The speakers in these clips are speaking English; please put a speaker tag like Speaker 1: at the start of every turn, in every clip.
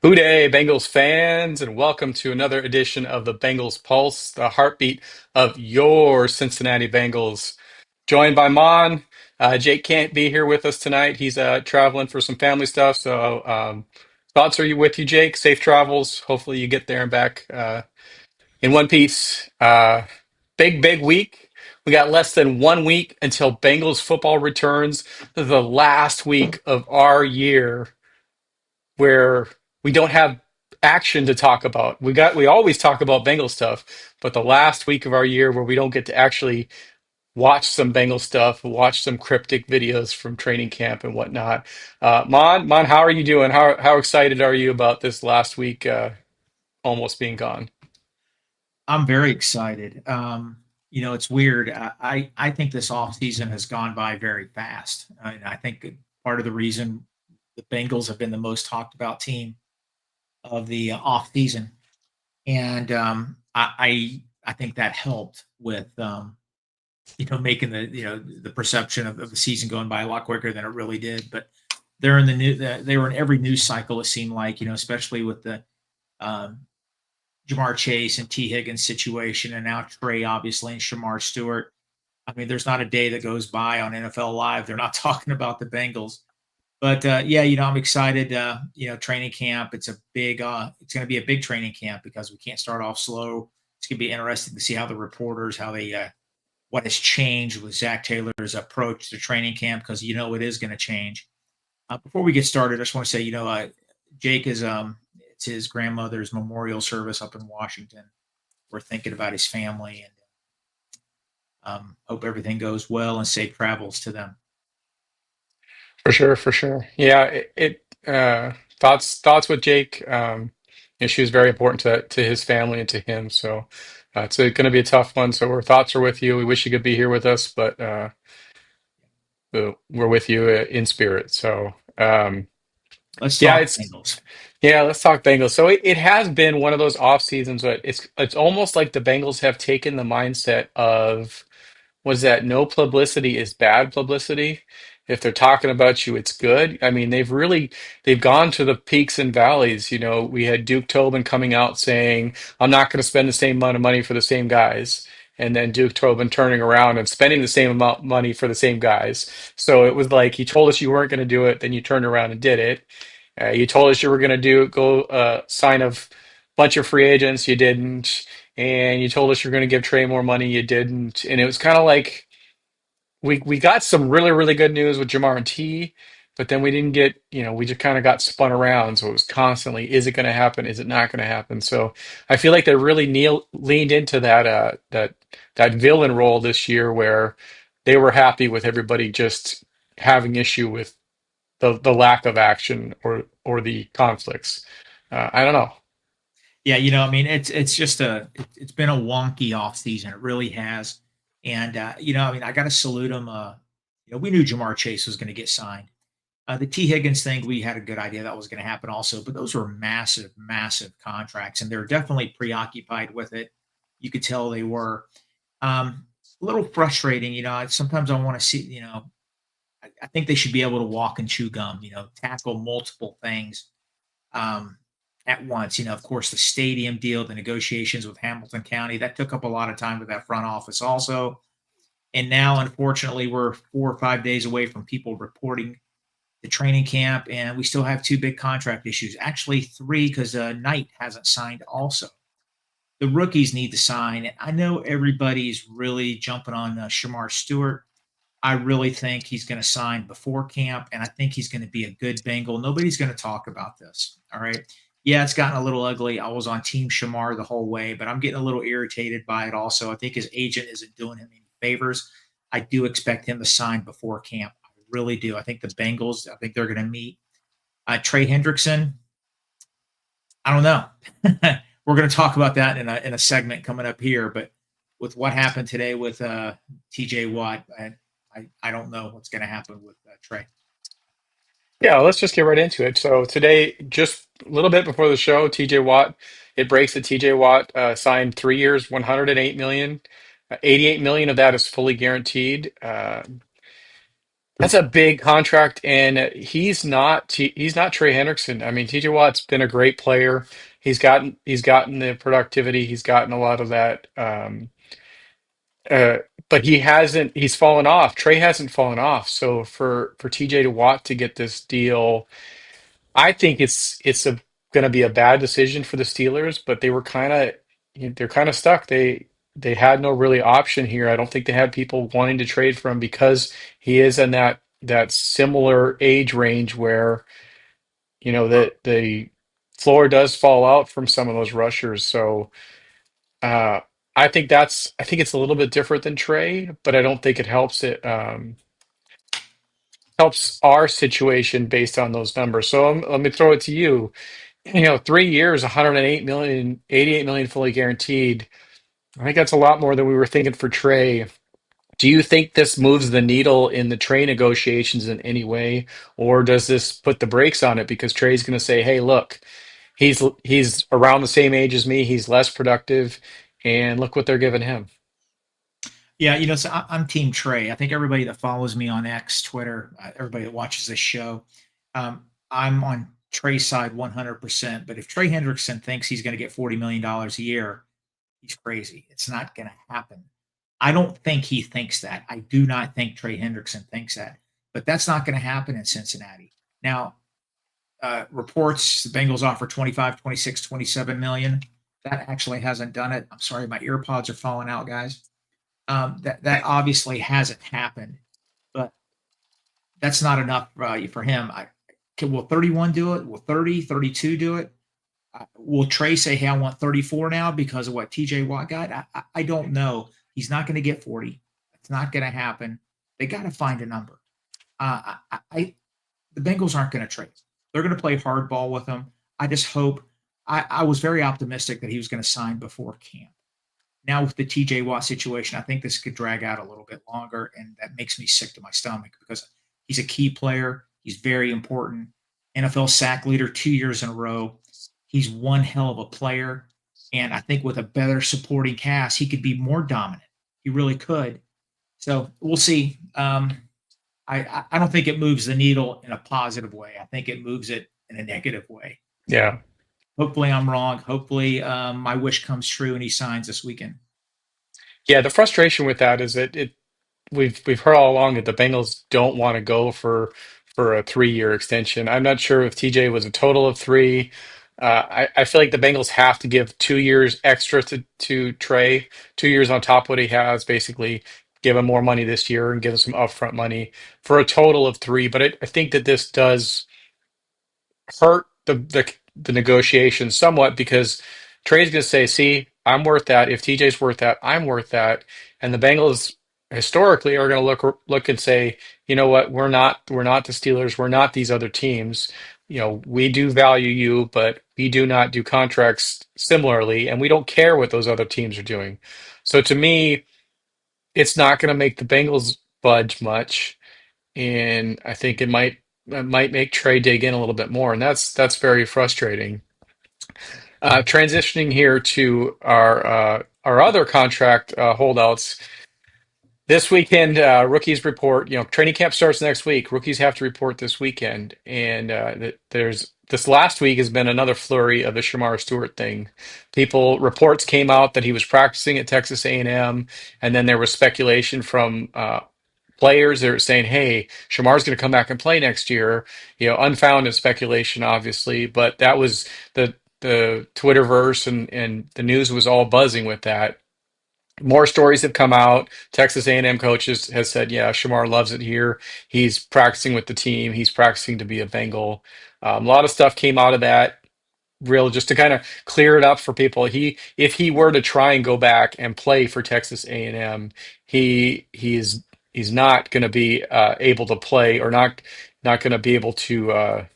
Speaker 1: Hooday, Bengals fans, and welcome to another edition of the Bengals Pulse, the heartbeat of your Cincinnati Bengals. Joined by Mon. Jake can't be here with us tonight. He's traveling for some family stuff. So, thoughts are you with you, Jake? Safe travels. Hopefully, you get there and back in one piece. Big week. We got less than 1 week until Bengals football returns. The last week of our year where we don't have action to talk about. We always talk about Bengal stuff, but the last week of our year where we don't get to actually watch some Bengal stuff, watch some cryptic videos from training camp and whatnot. Mon, how are you doing? How excited are you about this last week almost being gone?
Speaker 2: I'm very excited. It's weird. I think this off season has gone by very fast. And I think part of the reason the Bengals have been the most talked about team of the off season, and I think that helped with making the perception of the season going by a lot quicker than it really did. But they were in every news cycle. It seemed like especially with the um, Jamar Chase and T. Higgins situation, and now Trey, obviously, and Shamar Stewart. I mean, there's not a day that goes by on NFL Live they're not talking about the Bengals. But yeah, I'm excited. Training camp. It's a big. It's going to be a big training camp because we can't start off slow. It's going to be interesting to see how the reporters, how they, what has changed with Zach Taylor's approach to training camp because it is going to change. Before we get started, I just want to say, Jake is it's his grandmother's memorial service up in Washington. We're thinking about his family and hope everything goes well and safe travels to them.
Speaker 1: For sure, for sure. Yeah, thoughts with Jake. She was very important to his family and to him. So it's going to be a tough one. So our thoughts are with you. We wish you could be here with us, but we're with you in spirit. So
Speaker 2: Let's
Speaker 1: yeah,
Speaker 2: talk
Speaker 1: it's
Speaker 2: Bengals.
Speaker 1: yeah. Let's talk Bengals. So it has been one of those off seasons, but it's almost like the Bengals have taken the mindset of was that no publicity is bad publicity. If they're talking about you, it's good. I mean, they've gone to the peaks and valleys. We had Duke Tobin coming out saying, "I'm not going to spend the same amount of money for the same guys." And then Duke Tobin turning around and spending the same amount of money for the same guys. So it was like you told us you weren't going to do it, then you turned around and did it. You told us you were going to go sign a bunch of free agents, you didn't, and you told us you're going to give Trey more money, you didn't, and it was kind of like we got some really good news with Jamar and T, but then we didn't get, we just kind of got spun around. So it was constantly, is it going to happen? Is it not going to happen? So I feel like they really leaned into that villain role this year, where they were happy with everybody just having issue with the lack of action or the conflicts. I don't know.
Speaker 2: Yeah, I mean, it's just it's been a wonky off season. It really has. And I mean, I got to salute him. We knew Jamar Chase was going to get signed. The T. Higgins thing, we had a good idea that was going to happen also, but those were massive contracts, and they're definitely preoccupied with it. You could tell they were. A little frustrating, sometimes I want to see, I think they should be able to walk and chew gum, tackle multiple things at once. Of course, the stadium deal, the negotiations with Hamilton County, that took up a lot of time with that front office also. And now, unfortunately, we're 4 or 5 days away from people reporting the training camp, and we still have two big contract issues. Actually, three, because Knight hasn't signed also. The rookies need to sign. And I know everybody's really jumping on Shamar Stewart. I really think he's going to sign before camp, and I think he's going to be a good Bengal. Nobody's going to talk about this. All right. Yeah, it's gotten a little ugly. I was on Team Shamar the whole way, but I'm getting a little irritated by it also. I think his agent isn't doing him any favors. I do expect him to sign before camp. I really do. I think the Bengals, I think they're going to meet. Trey Hendrickson, I don't know. We're going to talk about that in a segment coming up here, but with what happened today with TJ Watt, I don't know what's going to happen with Trey.
Speaker 1: Yeah, let's just get right into it. So today, just a little bit before the show, TJ Watt, it breaks that TJ Watt signed 3 years, 108 million. 88 million of that is fully guaranteed. That's a big contract, and he's not Trey Hendrickson. I mean, TJ Watt's been a great player. He's gotten the productivity. He's gotten a lot of that. Uh, but he's fallen off. Trey hasn't fallen off. So for TJ Watt to get this deal, I think it's going to be a bad decision for the Steelers. But they're kind of stuck. They had no really option here. I don't think they had people wanting to trade for him because he is in that similar age range where the floor does fall out from some of those rushers. So. Uh, I think it's a little bit different than Trey, but I don't think it helps our situation based on those numbers. So let me throw it to you. 3 years, 108 million, 88 million fully guaranteed. I think that's a lot more than we were thinking for Trey. Do you think this moves the needle in the Trey negotiations in any way, or does this put the brakes on it because Trey's going to say, "Hey, look, he's around the same age as me. He's less productive, and look what they're giving him."
Speaker 2: Yeah, so I'm Team Trey. I think everybody that follows me on X, Twitter, everybody that watches this show, I'm on Trey's side 100%. But if Trey Hendrickson thinks he's going to get $40 million a year, he's crazy. It's not going to happen. I don't think he thinks that. I do not think Trey Hendrickson thinks that. But that's not going to happen in Cincinnati. Now, reports the Bengals offer 25, 26, 27 million. That actually hasn't done it. I'm sorry, my ear pods are falling out, guys. That obviously hasn't happened, but that's not enough for him. Will 31 do it? Will 30, 32 do it? Will Trey say, "Hey, I want 34 now because of what TJ Watt got"? I don't know. He's not going to get 40. It's not going to happen. They got to find a number. The Bengals aren't going to trade. They're going to play hardball with him. I just hope. I was very optimistic that he was going to sign before camp. Now with the TJ Watt situation, I think this could drag out a little bit longer, and that makes me sick to my stomach because he's a key player. He's very important. NFL sack leader 2 years in a row. He's one hell of a player, and I think with a better supporting cast, he could be more dominant. He really could. So we'll see. I don't think it moves the needle in a positive way. I think it moves it in a negative way.
Speaker 1: Yeah.
Speaker 2: Hopefully, I'm wrong. Hopefully, my wish comes true and he signs this weekend.
Speaker 1: Yeah, the frustration with that is that we've heard all along that the Bengals don't want to go for a 3 year extension. I'm not sure if TJ was a total of three. I feel like the Bengals have to give 2 years extra to Trey, 2 years on top of what he has, basically give him more money this year and give him some upfront money for a total of three. But I think that this does hurt the negotiation somewhat because Trey's going to say, "See, I'm worth that. If TJ's worth that, I'm worth that." And the Bengals historically are going to look and say, "You know what? We're not the Steelers. We're not these other teams. We do value you, but we do not do contracts similarly, and we don't care what those other teams are doing." So to me, it's not going to make the Bengals budge much, and I think it might make Trey dig in a little bit more, and that's very frustrating. Transitioning here to our other contract holdouts this weekend. Rookies report. Training camp starts next week. Rookies have to report this weekend, and there's this last week has been another flurry of the Shamar Stewart thing. Reports came out that he was practicing at Texas A&M, and then there was speculation from players that are saying, "Hey, Shamar's going to come back and play next year." Unfounded speculation, obviously, but that was the Twitterverse and the news was all buzzing with that. More stories have come out. Texas A&M coaches has said, "Yeah, Shamar loves it here. He's practicing with the team. He's practicing to be a Bengal." A lot of stuff came out of that real just to kind of clear it up for people. If he were to try and go back and play for Texas A&M, he's not going to be able to play or not going to be able to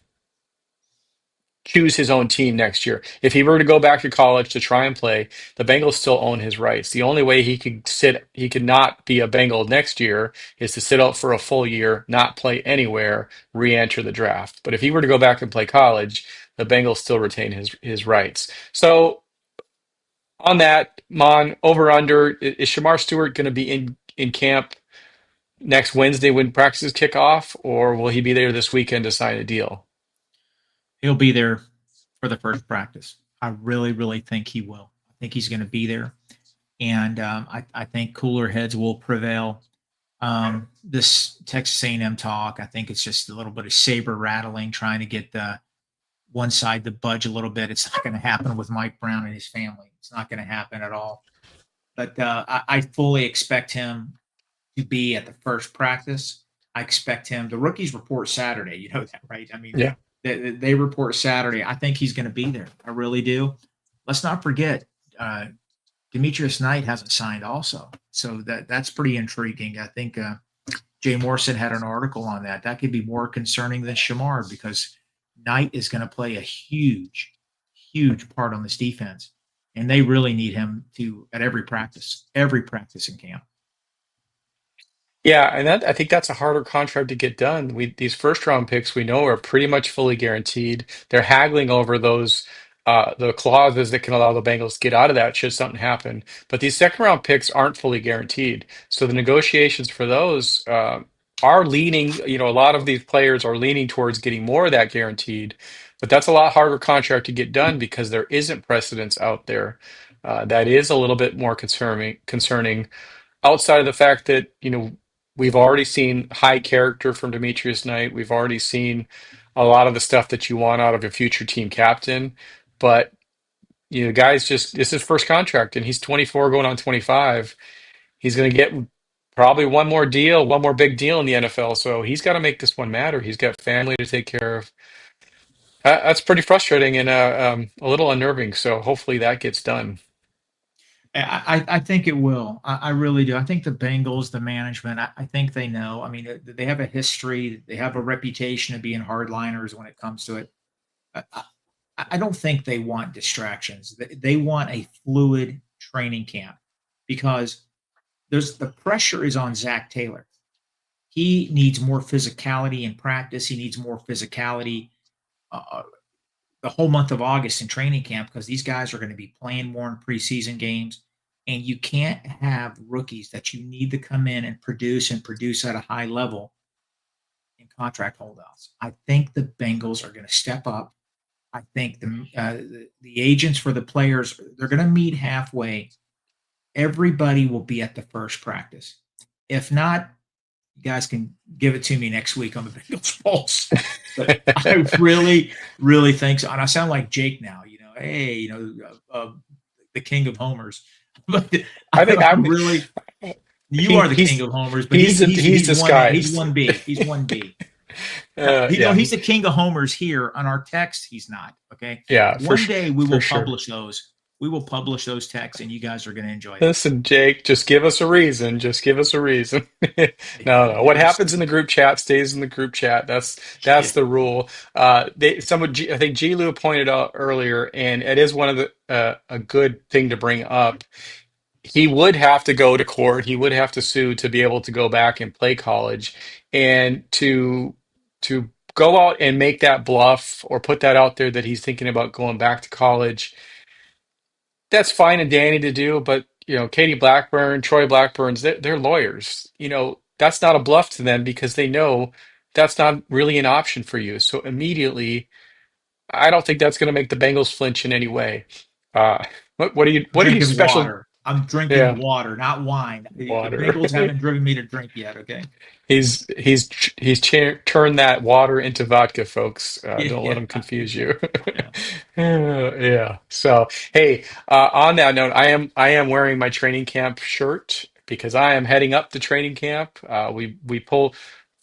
Speaker 1: choose his own team next year. If he were to go back to college to try and play, the Bengals still own his rights. The only way he could not be a Bengal next year is to sit out for a full year, not play anywhere, re-enter the draft. But if he were to go back and play college, the Bengals still retain his rights. So on that, Mon, over under, is Shamar Stewart going to be in camp next Wednesday when practices kick off, or will he be there this weekend to sign a deal?
Speaker 2: He'll be there for the first practice. I really, really think he will. I think he's going to be there, and I think cooler heads will prevail. This Texas A&M talk, I think it's just a little bit of saber rattling, trying to get the one side to budge a little bit. It's not going to happen with Mike Brown and his family. It's not going to happen at all. But I fully expect him to be at the first practice. I expect him. The rookies report Saturday. You know that, right? I mean,
Speaker 1: Yeah.
Speaker 2: they report Saturday. I think he's going to be there. I really do. Let's not forget, Demetrius Knight hasn't signed also, so that's pretty intriguing. I think Jay Morrison had an article on that. That could be more concerning than Shamar because Knight is going to play a huge, huge part on this defense, and they really need him to at every practice in camp.
Speaker 1: Yeah, and that I think that's a harder contract to get done. These first round picks we know are pretty much fully guaranteed. They're haggling over those the clauses that can allow the Bengals to get out of that should something happen. But these second round picks aren't fully guaranteed. So the negotiations for those are leaning, a lot of these players are leaning towards getting more of that guaranteed. But that's a lot harder contract to get done because there isn't precedence out there. That is a little bit more concerning outside of the fact that, we've already seen high character from Demetrius Knight. We've already seen a lot of the stuff that you want out of a future team captain. But, guys, just this is his first contract and he's 24 going on 25. He's going to get probably one more deal, one more big deal in the NFL. So he's got to make this one matter. He's got family to take care of. That's pretty frustrating and a little unnerving. So hopefully that gets done.
Speaker 2: I think it will. I really do. I think the Bengals, the management, I think they know. I mean, they have a history. They have a reputation of being hardliners when it comes to it. I, I I don't think they want distractions. They want a fluid training camp because there's the pressure is on Zach Taylor. He needs more physicality in practice. He needs more physicality uh, the whole month of August in training camp because these guys are going to be playing more in preseason games. And you can't have rookies that you need to come in and produce at a high level in contract holdouts. I think the Bengals are going to step up. I think the agents for the players they're going to meet halfway. Everybody will be at the first practice. If not, you guys can give it to me next week on the Bengals Pulse. But I really, really think so. And I sound like Jake now, hey, the king of homers. But
Speaker 1: I think
Speaker 2: I'm really, you
Speaker 1: he,
Speaker 2: are the king
Speaker 1: he's
Speaker 2: of homers, but
Speaker 1: he's
Speaker 2: he's
Speaker 1: disguised.
Speaker 2: one B. He's one B.
Speaker 1: Yeah,
Speaker 2: He's the king of homers here on our text. He's not. Okay.
Speaker 1: yeah,
Speaker 2: One day we
Speaker 1: for
Speaker 2: will
Speaker 1: sure.
Speaker 2: publish those. We will publish those texts, and you guys are going to enjoy them.
Speaker 1: Listen, Jake, just give us a reason. Just give us a reason. No, no. What
Speaker 2: Yes,
Speaker 1: happens
Speaker 2: sir.
Speaker 1: in the group chat stays in the group chat. That's
Speaker 2: Yeah.
Speaker 1: the rule. I think G. Lou pointed out earlier, and it is one of the a good thing to bring up. He would have to go to court. He would have to sue to be able to go back and play college, and to go out and make that bluff or put that out there that he's thinking about going back to college. That's fine and dandy to do, but Katie Blackburn, Troy Blackburn's, they're lawyers. That's not a bluff to them because they know that's not really an option for you. So immediately, I don't think that's going to make the Bengals flinch in any way.
Speaker 2: I'm
Speaker 1: what are you
Speaker 2: drinking
Speaker 1: special?
Speaker 2: water. I'm drinking
Speaker 1: Yeah,
Speaker 2: water, not wine. The
Speaker 1: water.
Speaker 2: Bengals haven't driven me to drink yet. Okay.
Speaker 1: Turned that water into vodka, folks.
Speaker 2: Yeah.
Speaker 1: Don't let
Speaker 2: Yeah.
Speaker 1: them confuse you.
Speaker 2: Yeah.
Speaker 1: Yeah. So, hey, on that note, I am wearing my training camp shirt because I am heading up to training camp. We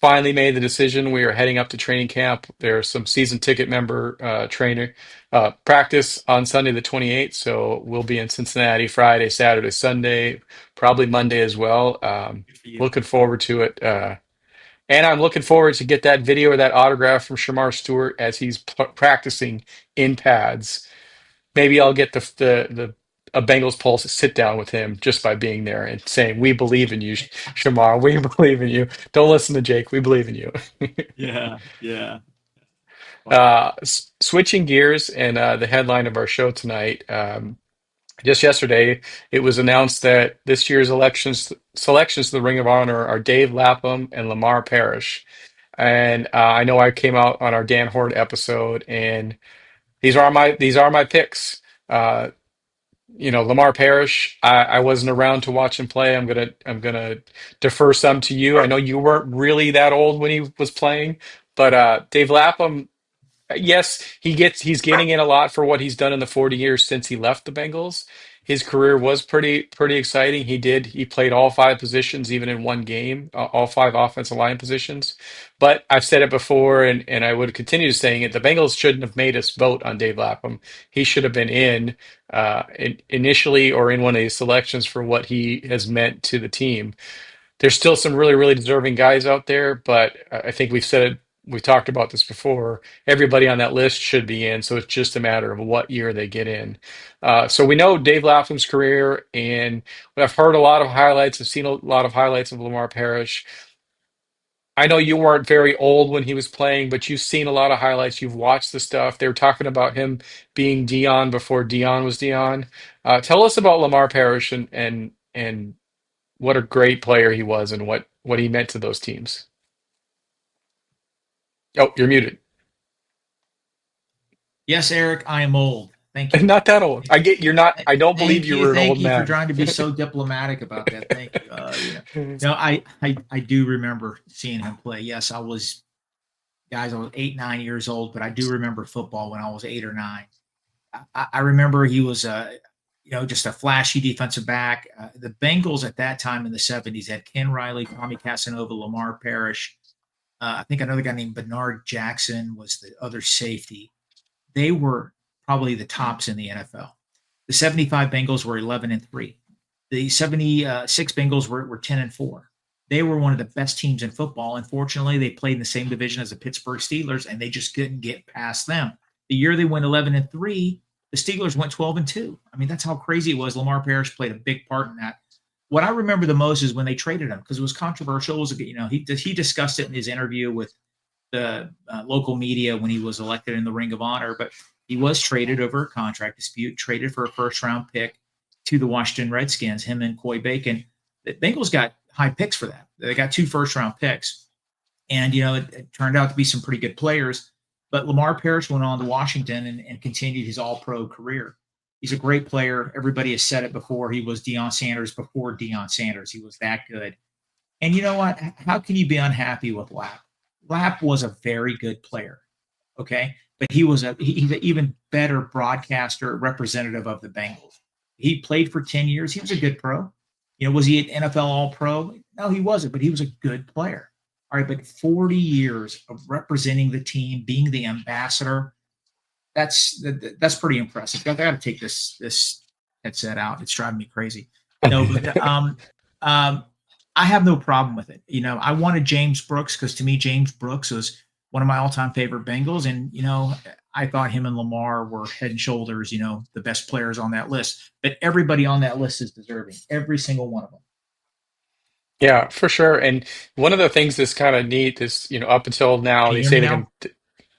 Speaker 1: finally made the decision. We are heading up to training camp. There's some season ticket member trainer practice on Sunday the 28th. So we'll be in Cincinnati Friday, Saturday, Sunday, probably Monday as well.
Speaker 2: Good for you.
Speaker 1: Looking forward to it. And I'm looking forward to get that video or that autograph from Shamar Stewart as he's practicing in pads. Maybe I'll get the a Bengals Pulse sit down with him just by being there and saying, "We believe in you, Shamar. We believe in you. Don't listen to Jake. We believe in you."
Speaker 2: Yeah. Yeah. Funny.
Speaker 1: Switching gears and the headline of our show tonight. just yesterday, it was announced that this year's elections selections to the Ring of Honor are Dave Lapham and Lamar Parrish. And I know I came out on our Dan Horde episode, and these are my picks. Uh, Lamar Parrish, I wasn't around to watch him play. I'm gonna defer some to you. I know you weren't really that old when he was playing, but Dave Lapham, yes, he's getting in a lot for what he's done in the 40 years since he left the Bengals. His career was pretty exciting. He played all five positions, even in one game, all five offensive line positions. But I've said it before, and I would continue saying it. The Bengals shouldn't have made us vote on Dave Lapham. He should have been initially or in one of these selections for what he has meant to the team. There's still some really deserving guys out there, but I think we've talked about this before. Everybody on that list should be in, so it's just a matter of what year they get in. So we know Dave Lapham's career, and I've heard a lot of highlights. I've seen a lot of highlights of Lamar Parrish. I know you weren't very old when he was playing, but you've seen a lot of highlights. You've watched the stuff. They were talking about him being Dion before Dion was Dion. Tell us about Lamar Parrish and what a great player he was and what he meant to those teams. Oh, you're muted.
Speaker 2: Yes, Eric, I am old. Thank you.
Speaker 1: Not that old. I get you're not. I don't believe you were an
Speaker 2: Thank
Speaker 1: old
Speaker 2: you for
Speaker 1: man.
Speaker 2: trying to be so diplomatic about that. Thank you. No, I do remember seeing him play. Yes, I was 8, 9 years old, but I do remember football when I was 8 or 9. I remember he was just a flashy defensive back. The Bengals at that time in the '70s had Ken Riley, Tommy Casanova, Lamar Parrish. I think another guy named Bernard Jackson was the other safety. They were probably the tops in the NFL. The '75 Bengals were 11-3. The '76 Bengals were 10-4. They were one of the best teams in football. Unfortunately, they played in the same division as the Pittsburgh Steelers, and they just couldn't get past them. The year they went 11-3, the Steelers went 12-2. I mean, that's how crazy it was. Lamar Parrish played a big part in that. What I remember the most is when they traded him because it was controversial. It was, he discussed it in his interview with the local media when he was elected in the Ring of Honor, but he was traded over a contract dispute, traded for a first round pick to the Washington Redskins, him and Coy Bacon. The Bengals got high picks for that. They got 2 first round picks. And, it turned out to be some pretty good players. But Lamar Parrish went on to Washington and continued his all pro career. He's a great player. Everybody has said it before. He was Deion Sanders before Deion Sanders. He was that good. And you know what? How can you be unhappy with Lap? Lap was a very good player. Okay. But he's an even better broadcaster, representative of the Bengals. He played for 10 years. He was a good pro. Was he an NFL All Pro? No, he wasn't, but he was a good player. All right. But 40 years of representing the team, being the ambassador, that's pretty impressive. I got to take this headset out. It's driving me crazy. No, but I have no problem with it. I wanted James Brooks because to me, James Brooks was one of my all-time favorite Bengals. And, I thought him and Lamar were head and shoulders, the best players on that list. But everybody on that list is deserving, every single one of them.
Speaker 1: Yeah, for sure. And one of the things that's kind of neat is, up until now,
Speaker 2: Can
Speaker 1: they
Speaker 2: you hear me
Speaker 1: say they
Speaker 2: now?
Speaker 1: can.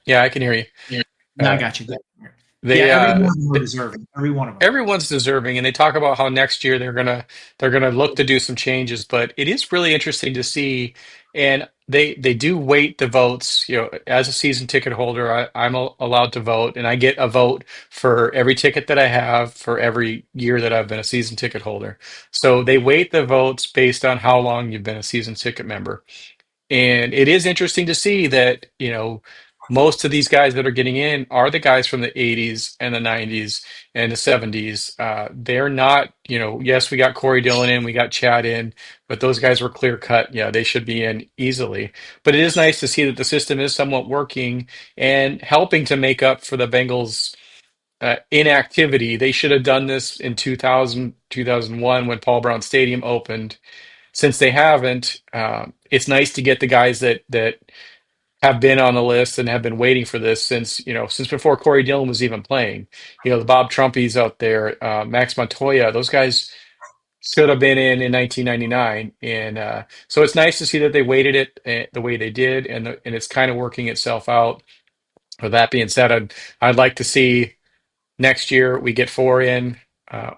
Speaker 1: Yeah, I can hear you.
Speaker 2: Yeah. No, I
Speaker 1: Uh,
Speaker 2: got you. Yeah,
Speaker 1: they
Speaker 2: every one of them were deserving. Every one of them.
Speaker 1: Everyone's deserving, and they talk about how next year they're gonna look to do some changes, but it is really interesting to see, and they do weight the votes. As a season ticket holder, I'm allowed to vote, and I get a vote for every ticket that I have for every year that I've been a season ticket holder. So they weight the votes based on how long you've been a season ticket member. And it is interesting to see that, most of these guys that are getting in are the guys from the 80s and the 90s and the 70s. They're not, yes, we got Corey Dillon in, we got Chad in, but those guys were clear cut. Yeah, they should be in easily. But it is nice to see that the system is somewhat working and helping to make up for the Bengals' inactivity. They should have done this in 2000, 2001 when Paul Brown Stadium opened. Since they haven't, it's nice to get the guys that have been on the list and have been waiting for this since before Corey Dillon was even playing. The Bob Trumpies out there, Max Montoya, those guys should have been in 1999, and so it's nice to see that they waited it the way they did, and it's kind of working itself out. With that being said, I'd like to see next year we get four in.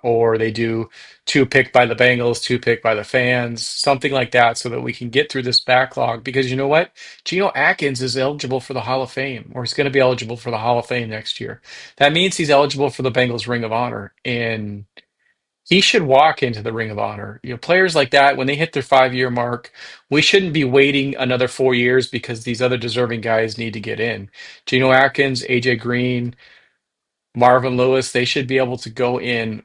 Speaker 1: or they do two picked by the Bengals, two picked by the fans, something like that, so that we can get through this backlog. Because you know what? Geno Atkins is eligible for the Hall of Fame, or he's going to be eligible for the Hall of Fame next year. That means he's eligible for the Bengals Ring of Honor, and he should walk into the Ring of Honor. You know, players like that, when they hit their 5 year mark, we shouldn't be waiting another 4 years because these other deserving guys need to get in. Geno Atkins, AJ Green, Marvin Lewis, they should be able to go in,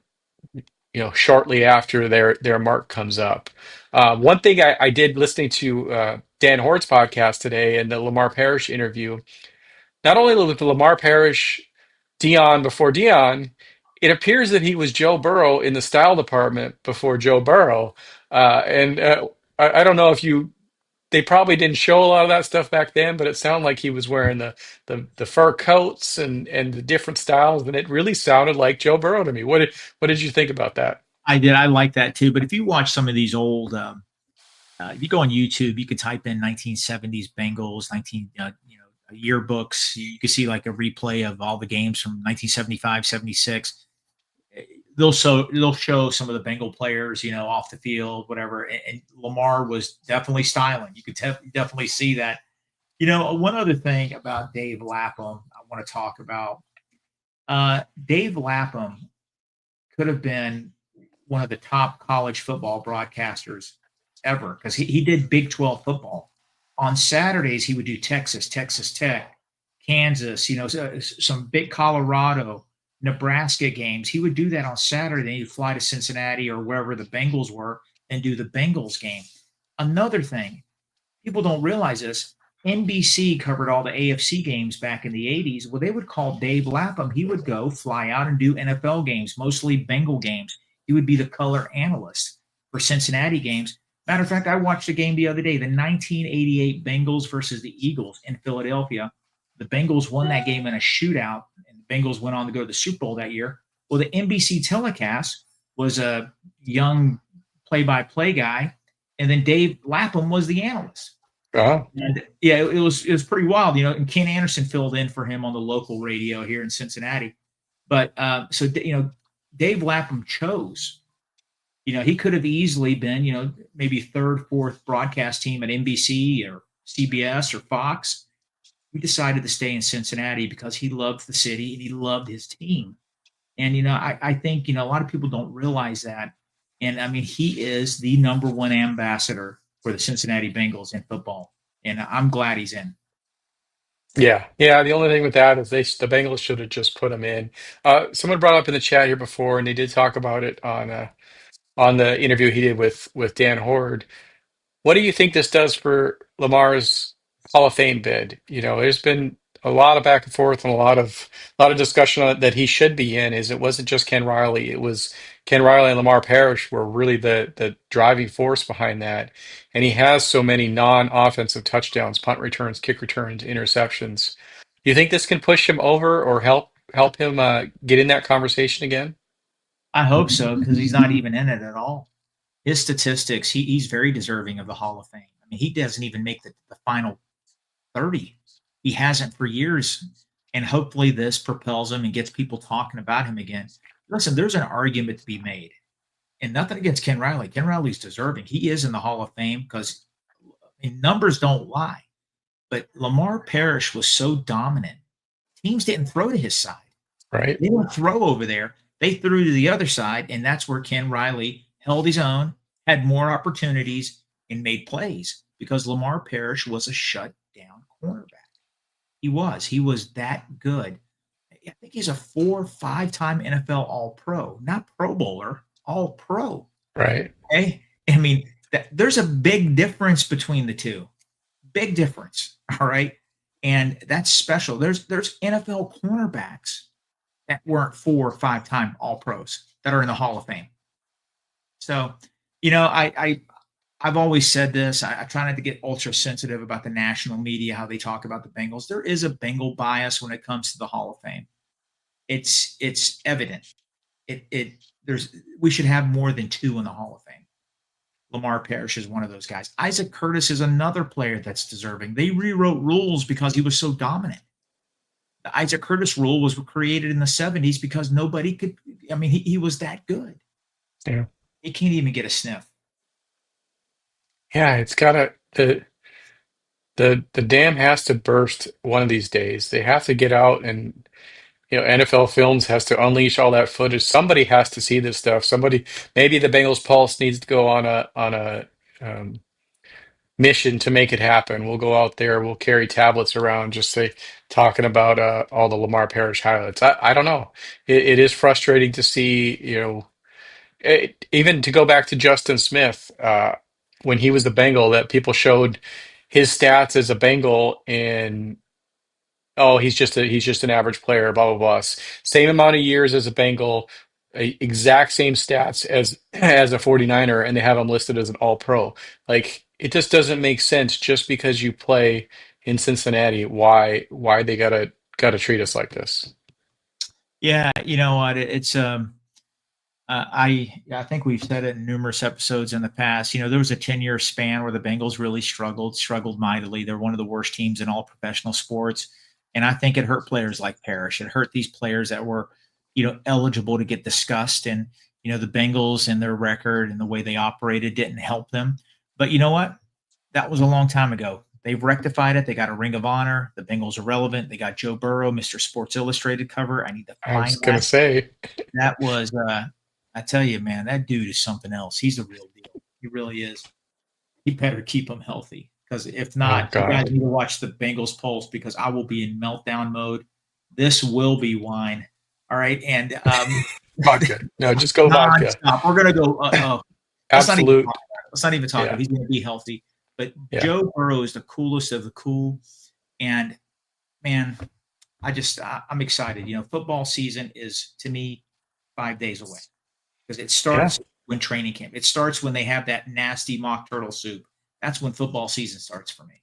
Speaker 1: shortly after their mark comes up. One thing I did listening to Dan Hort's podcast today and the Lamar Parrish interview, not only with Lamar Parrish, Dion before Dion, it appears that he was Joe Burrow in the style department before Joe Burrow. And I don't know if they probably didn't show a lot of that stuff back then, but it sounded like he was wearing the fur coats and the different styles, and it really sounded like Joe Burrow to me. What did you think about that?
Speaker 2: I did. I like that too. But if you watch some of these old, if you go on YouTube, you could type in 1970s Bengals, 19, yearbooks. You can see like a replay of all the games from 1975, 76. They'll show some of the Bengal players, off the field, whatever. And Lamar was definitely styling. You could definitely see that. One other thing about Dave Lapham, I want to talk about. Dave Lapham could have been one of the top college football broadcasters ever because he did Big 12 football. On Saturdays, he would do Texas, Texas Tech, Kansas, some big Colorado, Nebraska games. He would do that on Saturday. Then he'd fly to Cincinnati or wherever the Bengals were and do the Bengals game. Another thing, people don't realize this. NBC covered all the AFC games back in the 80s. Well, they would call Dave Lapham. He would go fly out and do NFL games, mostly Bengal games. He would be the color analyst for Cincinnati games. Matter of fact, I watched a game the other day, the 1988 Bengals versus the Eagles in Philadelphia. The Bengals won that game in a shootout, and the Bengals went on to go to the Super Bowl that year. Well, the NBC telecast was a young play-by-play guy, and then Dave Lapham was the analyst.
Speaker 1: Oh,
Speaker 2: And yeah, it was pretty wild, And Ken Anderson filled in for him on the local radio here in Cincinnati. But so Dave Lapham chose. He could have easily been, maybe third, fourth broadcast team at NBC or CBS or Fox. He decided to stay in Cincinnati because he loved the city and he loved his team. And I think a lot of people don't realize that. And I mean, he is the number one ambassador for the Cincinnati Bengals in football, and I'm glad he's in.
Speaker 1: yeah, yeah. The only thing with that is the Bengals should have just put him in. Someone brought up in the chat here before, and they did talk about it on the interview he did with Dan Hord. What do you think this does for Lamar's Hall of Fame bid? There's been a lot of back and forth and a lot of discussion on it that he should be in. Is it wasn't just Ken Riley? It was Ken Riley and Lamar Parrish were really the driving force behind that. And he has so many non-offensive touchdowns, punt returns, kick returns, interceptions. Do you think this can push him over or help him get in that conversation again?
Speaker 2: I hope so because he's not even in it at all. His statistics, he's very deserving of the Hall of Fame. I mean, he doesn't even make the final 30. He hasn't for years. And hopefully this propels him and gets people talking about him again. Listen, there's an argument to be made. And nothing against Ken Riley. Ken Riley's deserving. He is in the Hall of Fame because numbers don't lie. But Lamar Parrish was so dominant. Teams didn't throw to his side.
Speaker 1: Right.
Speaker 2: They didn't throw over there. They threw to the other side, and that's where Ken Riley held his own, had more opportunities, and made plays because Lamar Parrish was a shutdown cornerback. He was. He was that good. I think he's a 4 or 5-time NFL All-Pro, not Pro Bowler, All-Pro.
Speaker 1: Right.
Speaker 2: Okay? I mean, there's a big difference between the two. Big difference. All right. And that's special. There's NFL cornerbacks that weren't 4 or 5-time All Pros that are in the Hall of Fame. So, I've always said this. I try not to get ultra sensitive about the national media, how they talk about the Bengals. There is a Bengal bias when it comes to the Hall of Fame. It's evident. We should have more than 2 in the Hall of Fame. Lamar Parrish is one of those guys. Isaac Curtis is another player that's deserving. They rewrote rules because he was so dominant. The Isaac Curtis rule was created in the 70s because nobody could. I mean, he was that good.
Speaker 1: Yeah.
Speaker 2: He can't even get a sniff.
Speaker 1: Yeah, it's gotta the dam has to burst one of these days. They have to get out and NFL Films has to unleash all that footage. Somebody has to see this stuff. Somebody, maybe the Bengals Pulse needs to go on a um, mission to make it happen. We'll go out there. We'll carry tablets around, just say talking about all the Lamar Parrish highlights. I don't know. It is frustrating to see. Even to go back to Justin Smith when he was the Bengal, that people showed his stats as a Bengal and oh, he's just an average player, blah blah blah. Same amount of years as a Bengal, exact same stats as as a 49er, and they have him listed as an all pro. Like it just doesn't make sense just because you play in Cincinnati, why they gotta treat us like this.
Speaker 2: Yeah, you know what? It's I think we've said it in numerous episodes in the past. You know, there was a 10-year span where the Bengals really struggled mightily. They're one of the worst teams in all professional sports. And I think it hurt players like Parrish. It hurt these players that were, eligible to get discussed. And, the Bengals and their record and the way they operated didn't help them. But you know what? That was a long time ago. They've rectified it. They got a Ring of Honor. The Bengals are relevant. They got Joe Burrow, Mr. Sports Illustrated cover. I need to
Speaker 1: I
Speaker 2: find
Speaker 1: was gonna
Speaker 2: that.
Speaker 1: say,
Speaker 2: That was I tell you, man, that dude is something else. He's the real deal. He really is. He better keep him healthy because if
Speaker 1: oh
Speaker 2: not, you guys
Speaker 1: God,
Speaker 2: need to watch the Bengals Pulse because I will be in meltdown mode. This will be wine. All right. And
Speaker 1: vodka. No, just go vodka.
Speaker 2: nonstop. We're going to go. Let's not even talk
Speaker 1: Absolute.
Speaker 2: about it. Let's not even talk about it.
Speaker 1: Yeah,
Speaker 2: He's going to be healthy. But
Speaker 1: yeah,
Speaker 2: Joe Burrow is the coolest of the cool. And man, I'm excited. Football season is to me 5 days away because it
Speaker 1: yeah.
Speaker 2: starts when training camp. It starts when they have that nasty mock turtle soup. That's when football season starts for me.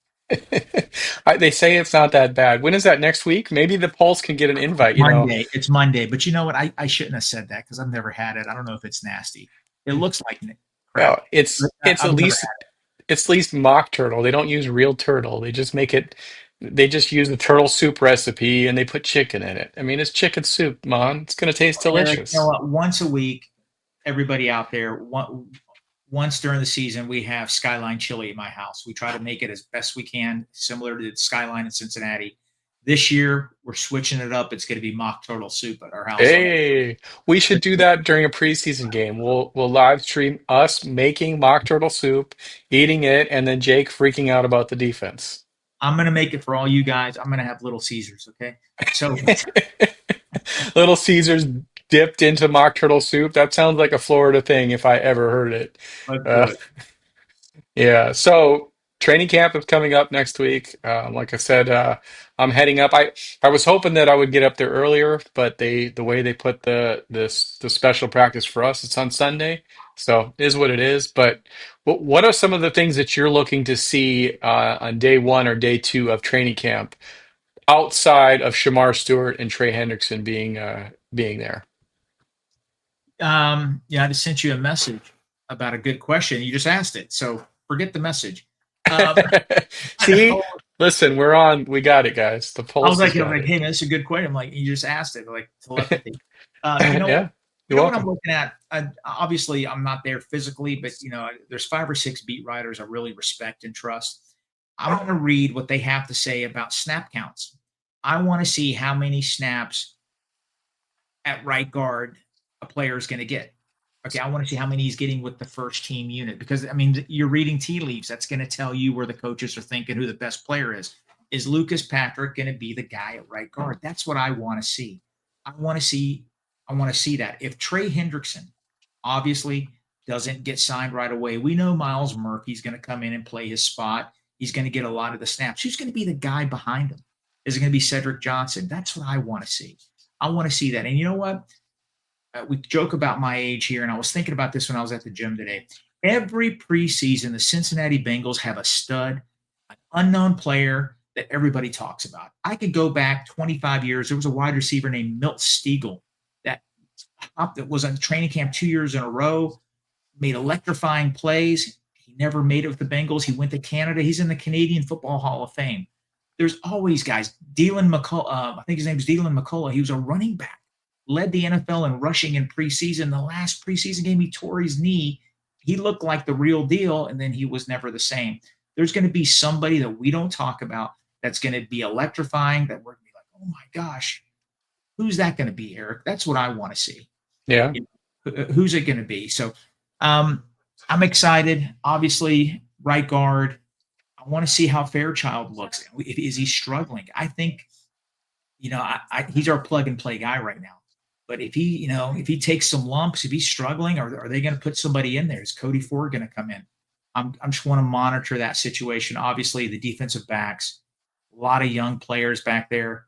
Speaker 1: They say it's not that bad. When is that next week? Maybe the Pulse can get an invite, you know.
Speaker 2: Monday. It's Monday. But you know what? I shouldn't have said that because I've never had it. I don't know if it's nasty. It looks like
Speaker 1: Well,
Speaker 2: crap.
Speaker 1: it's
Speaker 2: But
Speaker 1: it's
Speaker 2: I've
Speaker 1: at
Speaker 2: never
Speaker 1: least it's at least mock turtle. They don't use real turtle. They just use the turtle soup recipe and they put chicken in it. I mean, it's chicken soup, man. It's gonna taste
Speaker 2: had Eric. You know
Speaker 1: delicious.
Speaker 2: what? Once a week, everybody out there, once during the season, we have Skyline Chili at my house. We try to make it as best we can, similar to the Skyline in Cincinnati. This year, we're switching it up. It's going to be mock turtle soup at our house.
Speaker 1: Hey, we should do that during a preseason game. We'll live stream us making mock turtle soup, eating it, and then Jake freaking out about the defense.
Speaker 2: I'm going to make it for all you guys. I'm going to have Little Caesars. Okay. So
Speaker 1: Little Caesars dipped into mock turtle soup. That sounds like a Florida thing if I ever heard it.
Speaker 2: let's do
Speaker 1: Uh,
Speaker 2: it.
Speaker 1: yeah. So training camp is coming up next week. Like I said, I'm heading up. I was hoping that I would get up there earlier, but the way they put the special practice for us, it's on Sunday. So it is what it is. But what are some of the things that you're looking to see on day one or day two of training camp outside of Shamar Stewart and Trey Hendrickson being there?
Speaker 2: Yeah, I just sent you a message about a good question. You just asked it. So forget the message. Um,
Speaker 1: See, listen, we're on. We got it, guys. The
Speaker 2: I was
Speaker 1: Pulse has
Speaker 2: like,
Speaker 1: got it.
Speaker 2: hey man, that's a good question. I'm like, you just asked it, like telepathy. You know,
Speaker 1: Yeah,
Speaker 2: you
Speaker 1: you're
Speaker 2: know what I'm
Speaker 1: welcome.
Speaker 2: looking at. Obviously, I'm not there physically, but there's 5 or 6 beat writers I really respect and trust. I want to read what they have to say about snap counts. I want to see how many snaps at right guard a player is going to get. Okay, I want to see how many he's getting with the first team unit because I mean you're reading tea leaves. That's going to tell you where the coaches are thinking who the best player is. Is Lucas Patrick going to be the guy at right guard? That's what I want to see. I want to see. I want to see that. If Trey Hendrickson obviously doesn't get signed right away, we know Miles Murphy's going to come in and play his spot. He's going to get a lot of the snaps. Who's going to be the guy behind him? Is it going to be Cedric Johnson? That's what I want to see. I want to see that. And you know what? We joke about my age here, and I was thinking about this when I was at the gym today. Every preseason, the Cincinnati Bengals have a stud, an unknown player that everybody talks about. I could go back 25 years. There was a wide receiver named Milt Stegall that was on training camp 2 years in a row, made electrifying plays. He never made it with the Bengals. He went to Canada. He's in the Canadian Football Hall of Fame. There's always guys. Dylan McCullough, I think his name's Dylan McCullough. He was a running back, led the NFL in rushing in preseason. The last preseason game, he tore his knee. He looked like the real deal, and then he was never the same. There's going to be somebody that we don't talk about that's going to be electrifying. That we're going to be like, oh my gosh, who's that going to be, Eric? That's what I want to see.
Speaker 1: Yeah.
Speaker 2: You know, who's it going to be? So I'm excited. Obviously, right guard. I want to see how Fairchild looks. Is he struggling? I think, he's our plug and play guy right now. But if he takes some lumps, if he's struggling, are they going to put somebody in there? Is Cody Ford going to come in? I'm just want to monitor that situation. Obviously, the defensive backs, a lot of young players back there.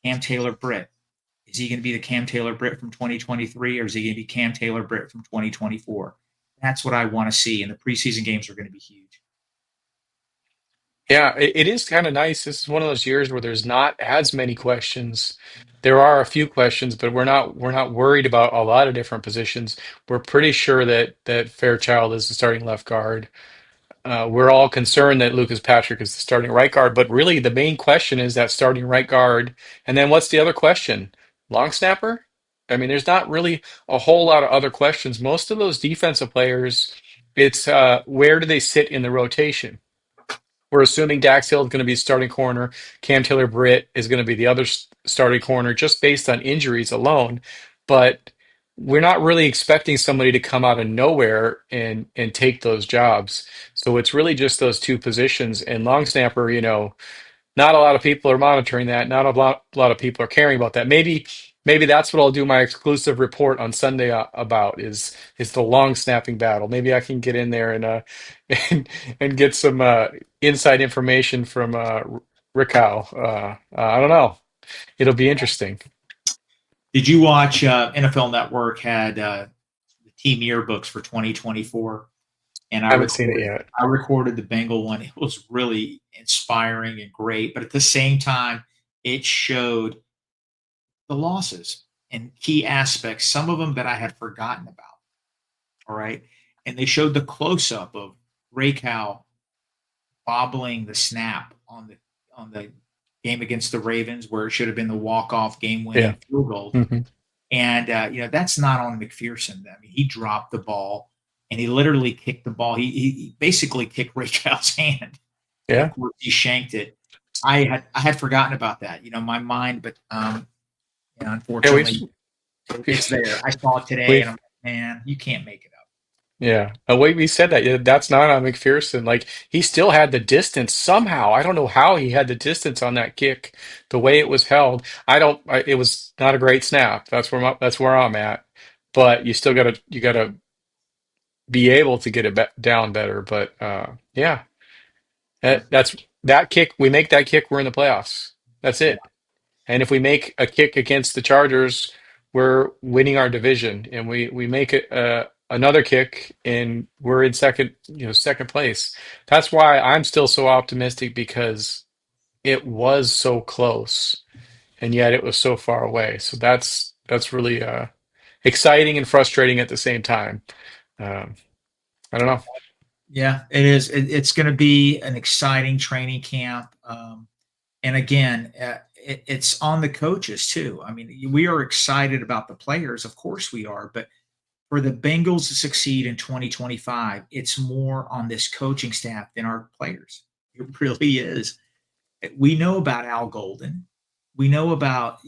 Speaker 2: Cam Taylor Britt. Is he going to be the Cam Taylor Britt from 2023, or is he going to be Cam Taylor Britt from 2024? That's what I want to see, and the preseason games are going to be huge.
Speaker 1: Yeah, it is kind of nice. This is one of those years where there's not as many questions. There are a few questions, but we're not worried about a lot of different positions. We're pretty sure that Fairchild is the starting left guard. We're all concerned that Lucas Patrick is the starting right guard, but really the main question is that starting right guard. And then what's the other question? Long snapper? I mean, there's not really a whole lot of other questions. Most of those defensive players, it's where do they sit in the rotation? We're assuming Dax Hill is going to be starting corner. Cam Taylor Britt is going to be the other starting corner just based on injuries alone. But we're not really expecting somebody to come out of nowhere and take those jobs. So it's really just those two positions. And long snapper, not a lot of people are monitoring that. Not a lot of people are caring about that. Maybe that's what I'll do my exclusive report on Sunday about is the long snapping battle. Maybe I can get in there and and get some inside information from Rick Howe. I don't know. It'll be interesting.
Speaker 2: Did you watch NFL Network had the team yearbooks for 2024? And
Speaker 1: I haven't seen it yet.
Speaker 2: I recorded the Bengal one. It was really inspiring and great, but at the same time, it showed the losses and key aspects, some of them that I had forgotten about. All right. And they showed the close up of Rakow bobbling the snap on the game against the Ravens, where it should have been the walk off game
Speaker 1: Yeah.
Speaker 2: winning field goal.
Speaker 1: Hmm.
Speaker 2: And that's not on McPherson. I mean, he dropped the ball and he literally kicked the ball. He basically kicked Raycow's hand, and of
Speaker 1: Yeah.
Speaker 2: course he shanked it. I had forgotten about that, my mind, but
Speaker 1: Yeah.
Speaker 2: unfortunately it's there. I saw it today, and
Speaker 1: We've
Speaker 2: I'm like, man, you can't make it up.
Speaker 1: Yeah. We said that. Yeah, that's not on McPherson. Like he still had the distance somehow. I don't know how he had the distance on that kick, the way it was held. It was not a great snap. That's where I'm at. But you gotta be able to get it down better. But yeah,
Speaker 2: Yeah,
Speaker 1: that's that kick. We make that kick, we're in the playoffs. That's
Speaker 2: yeah,
Speaker 1: it. And if we make a kick against the Chargers, we're winning our division. And we make it another kick, and we're in second place. That's why I'm still so optimistic because it was so close, and yet it was so far away. So that's really exciting and frustrating at the same time. Um, I don't know.
Speaker 2: yeah. It is. It's going to be an exciting training camp. And again, it's on the coaches too. I mean, we are excited about the players, of course we are, but for the Bengals to succeed in 2025, it's more on this coaching staff than our players. It really is. We know about Al Golden. We know about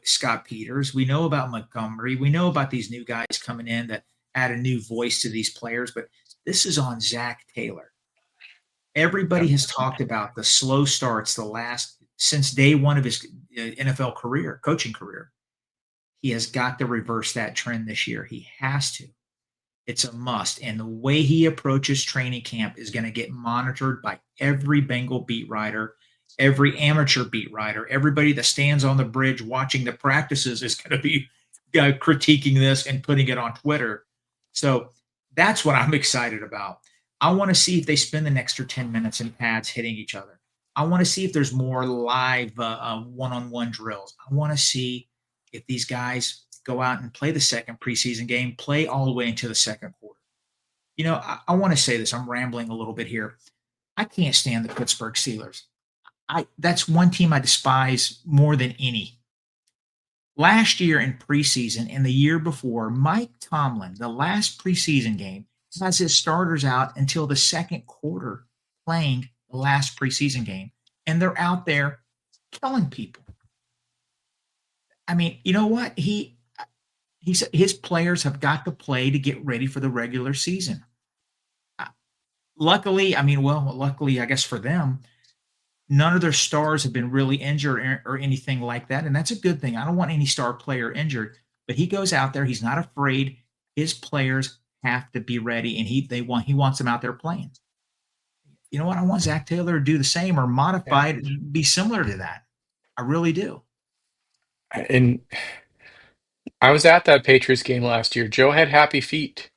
Speaker 2: Scott Peters. We know about Montgomery. We know about these new guys coming in that add a new voice to these players. But this is on Zach Taylor. Everybody
Speaker 1: Yeah.
Speaker 2: has talked about the slow starts the last since day one of his NFL career, coaching career. He has got to reverse that trend this year. He has to. It's a must. And the way he approaches training camp is going to get monitored by every Bengal beat writer, every amateur beat writer, everybody that stands on the bridge watching the practices is going to be critiquing this and putting it on Twitter. So that's what I'm excited about. I want to see if they spend the extra 10 minutes in pads hitting each other. I want to see if there's more live one-on-one drills. I want to see if these guys go out and play the second preseason game, play all the way into the second quarter. I want to say this. I'm rambling a little bit here. I can't stand the Pittsburgh Steelers. I that's one team I despise more than any. Last year in preseason and the year before, Mike Tomlin, the last preseason game, has his starters out until the second quarter playing the last preseason game, and they're out there killing people. I mean, you know what? He said his players have got to play to get ready for the regular season. Uh, Luckily, I mean, well, luckily, I guess for them, none of their stars have been really injured or anything like that, and that's a good thing. I don't want any star player injured, but he goes out there. He's not afraid. His players have to be ready, and he wants them out there playing. You know what? I want Zach Taylor to do the same or
Speaker 1: Yeah.
Speaker 2: modify it, be similar to that. I really do.
Speaker 1: And I was at that Patriots game last year. Joe had happy feet.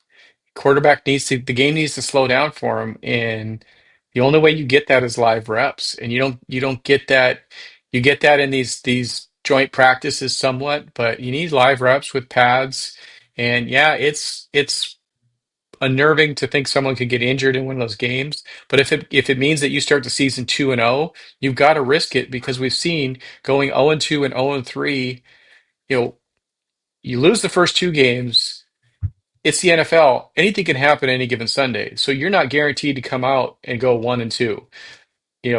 Speaker 1: Quarterback needs to, the game needs to slow down for him, and the only way you get that is live reps. And you don't get that. You get that in these joint practices somewhat, but you need live reps with pads. And yeah, it's unnerving to think someone could get injured in one of those games. But if it means that you start the season 2-0, you've got to risk it because we've seen going 0-2 and 0-3, you know, you lose the first two games. It's the NFL. Anything can happen any given Sunday. So you're not guaranteed to come out and go 1-2.